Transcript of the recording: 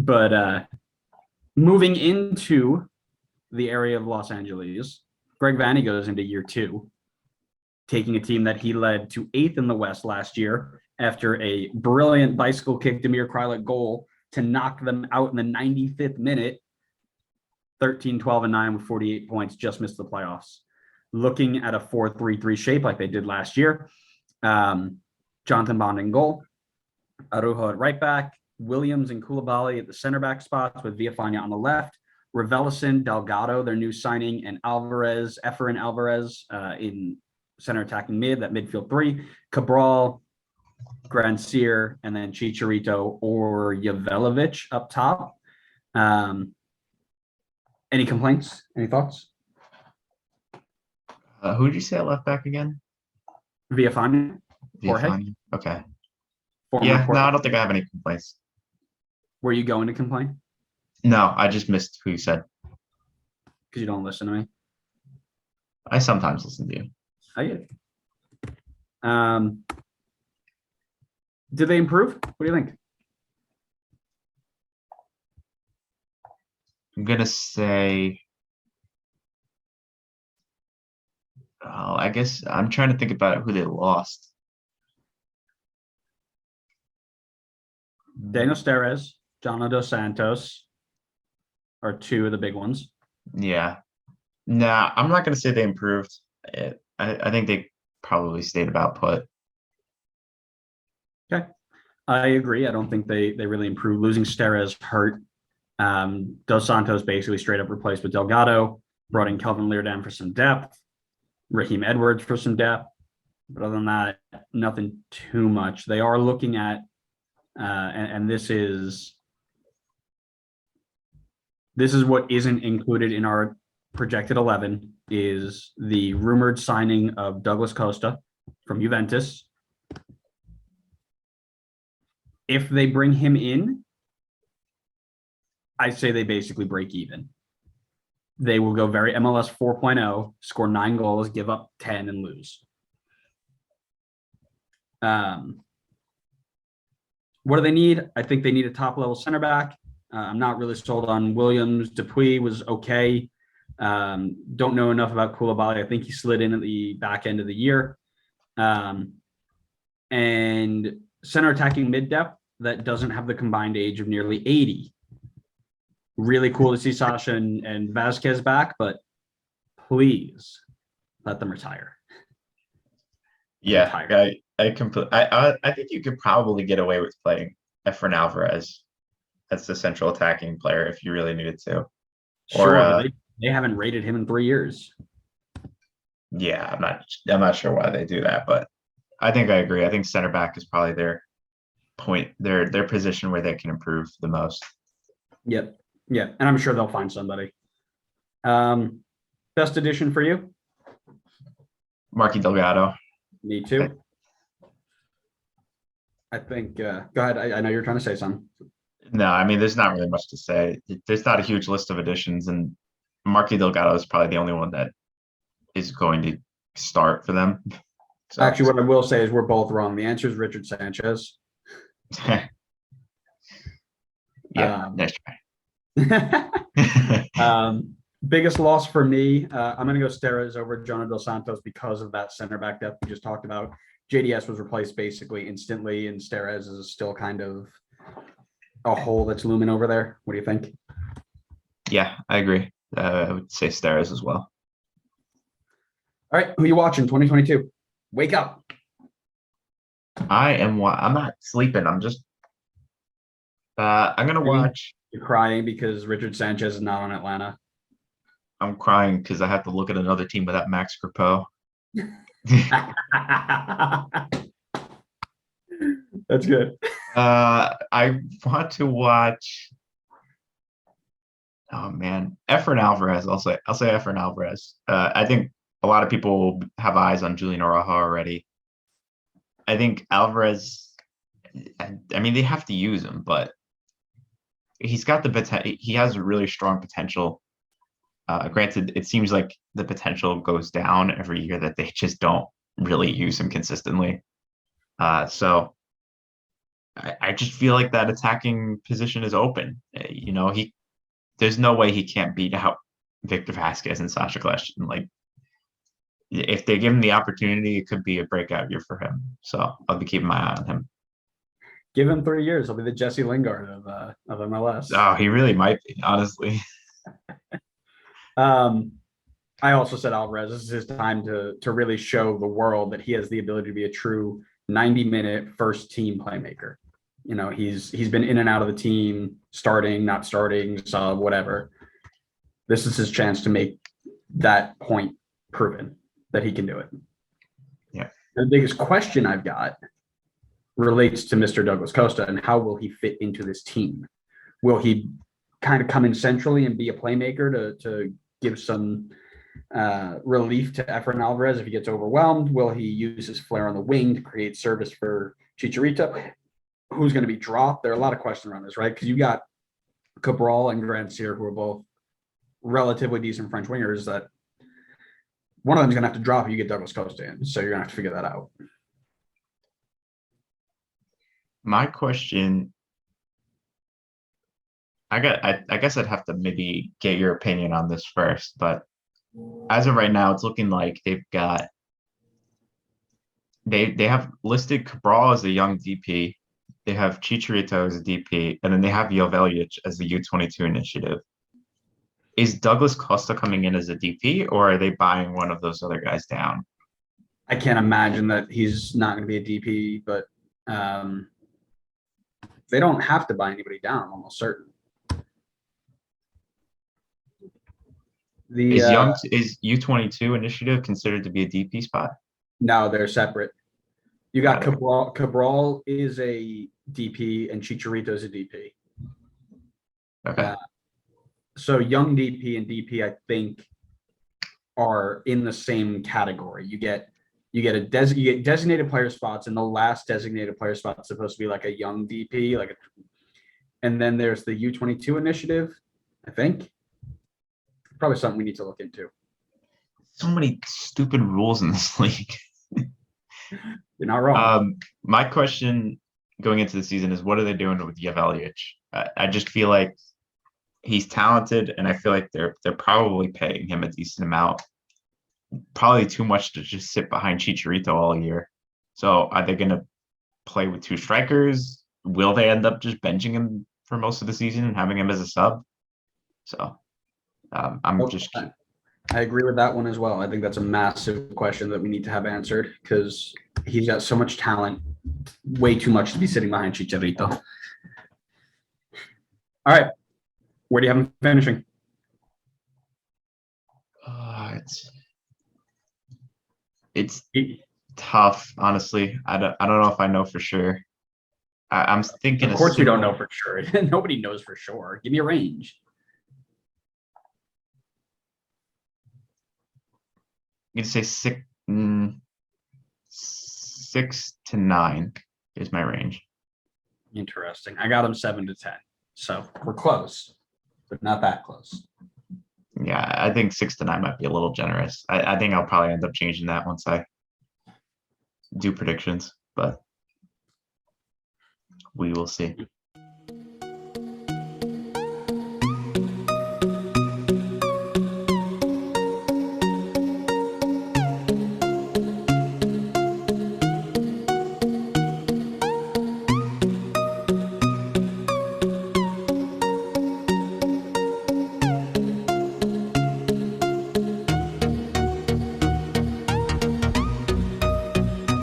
But moving into the area of Los Angeles, Greg Vanney goes into year two, taking a team that he led to eighth in the West last year after a brilliant bicycle kick Damir Kreilach goal to knock them out in the 95th minute. 13, 12, and 9 with 48 points, just missed the playoffs. Looking at a 4-3-3 shape like they did last year. Jonathan Bond in goal, Arujo at right back, Williams and Koulibaly at the center back spots with Villafana on the left, Raveloson, Delgado, their new signing, and Alvarez, Efren Alvarez in center attacking mid, that midfield three, Cabral, Grandsir, and then Chicharito or Yavelovich up top. Any complaints? Any thoughts? Who did you say at left back again? Villafana, Jorge. Villafana. Okay. Former Yeah, no, Porto. I don't think I have any complaints. Were you going to complain? No, I just missed who you said. Because you don't listen to me. I sometimes listen to you. I get it. Did they improve? What do you think? I'm gonna say, I guess I'm trying to think about who they lost. Daniel Steres, John Dos Santos are two of the big ones. Yeah. Nah, I'm not gonna say they improved. I think they probably stayed about put. Okay. I agree. I don't think they really improved. Losing Steres hurt. Dos Santos basically straight up replaced with Delgado, brought in Kelvin Leerdam for some depth, Raheem Edwards for some depth. But other than that, nothing too much. They are looking at, and this is what isn't included in our projected 11, is the rumored signing of Douglas Costa from Juventus. If they bring him in, I say they basically break even. They will go very MLS 4.0, score 9 goals, give up 10, and lose. What do they need? I think they need a top-level center back. I'm not really sold on Williams. Dupuis was okay. Don't know enough about Koulibaly. I think he slid in at the back end of the year. And center attacking mid-depth that doesn't have the combined age of nearly 80. Really cool to see Sasha and Vasquez back, but please let them retire. Yeah, I think you could probably get away with playing Efren Alvarez as the central attacking player if you really needed to. Sure, but they haven't rated him in 3 years. Yeah, I'm not sure why they do that, but I think I agree. I think center back is probably their position where they can improve the most. Yep. Yeah, and I'm sure they'll find somebody. Best addition for you? Marky Delgado. Me too. I think, go ahead. I know you're trying to say something. No, I mean, there's not really much to say. There's not a huge list of additions, and Marky Delgado is probably the only one that is going to start for them. So, actually, what I will say is we're both wrong. The answer is Richard Sanchez. Yeah, nice try. Biggest loss for me, I'm going to go Steres over Jonah Dos Santos because of that center back depth we just talked about. JDS was replaced basically instantly, and Steres is still kind of a hole that's looming over there. What do you think? Yeah, I agree. I would say Steres as well. All right, who are you watching? 2022. Wake up. I'm not sleeping. I'm just. I'm gonna watch. You're crying because Richard Sanchez is not on Atlanta. I'm crying because I have to look at another team without Max Crepeau. That's good. I want to watch. Oh man, Efren Alvarez. I'll say Efren Alvarez. I think a lot of people have eyes on Julian Araujo already. I think Alvarez. I mean, they have to use him, but he's got the potential. He has really strong potential. Granted, it seems like the potential goes down every year that they just don't really use him consistently. So I just feel like that attacking position is open. You know, there's no way he can't beat out Victor Vasquez and Sasha Kleshkin. Like, if they give him the opportunity, it could be a breakout year for him. So I'll be keeping my eye on him. Give him 3 years. He'll be the Jesse Lingard of MLS. Oh, he really might be, honestly. I also said Alvarez, this is his time to really show the world that he has the ability to be a true 90-minute first team playmaker. You know, he's been in and out of the team, starting, not starting, sub, whatever. This is his chance to make that point proven that he can do it. Yeah. The biggest question I've got relates to Mr. Douglas Costa and how will he fit into this team? Will he kind of come in centrally and be a playmaker to give some relief to Efrain Alvarez if he gets overwhelmed? Will he use his flair on the wing to create service for Chicharito? Who's going to be dropped? There are a lot of questions around this, right? Because you got Cabral and Grandsir, who are both relatively decent French wingers that one of them's going to have to drop if you get Douglas Costa in. So you're going to have to figure that out. My question, I guess I'd have to maybe get your opinion on this first, but as of right now, it's looking like they have listed Cabral as a young DP. They have Chicharito as a DP, and then they have Joveljic as the U22 initiative. Is Douglas Costa coming in as a DP, or are they buying one of those other guys down? I can't imagine that he's not going to be a DP, but they don't have to buy anybody down. I'm almost certain. Is U22 initiative considered to be a DP spot? No, they're separate. You got Cabral. Cabral is a DP and Chicharito is a DP. Okay. So young DP and DP, I think, are in the same category. You get designated player spots, and the last designated player spot is supposed to be like a young DP, and then there's the U22 initiative, I think. Probably something we need to look into. So many stupid rules in this league. You're not wrong. My question going into the season is, what are they doing with Joveljic? I just feel like he's talented, and I feel like they're probably paying him a decent amount. Probably too much to just sit behind Chicharito all year. So are they going to play with two strikers? Will they end up just benching him for most of the season and having him as a sub? So I agree with that one as well. I think that's a massive question that we need to have answered because he's got so much talent, way too much to be sitting behind Chicharito. All right. Where do you have him finishing? It's tough, honestly. I don't know if I know for sure. I'm thinking. Of course, you don't know for sure. Nobody knows for sure. Give me a range. You can say 6 to 9 is my range. Interesting. I got him 7 to 10. So we're close, but not that close. Yeah, I think 6 to 9 might be a little generous. I think I'll probably end up changing that once I do predictions, but we will see.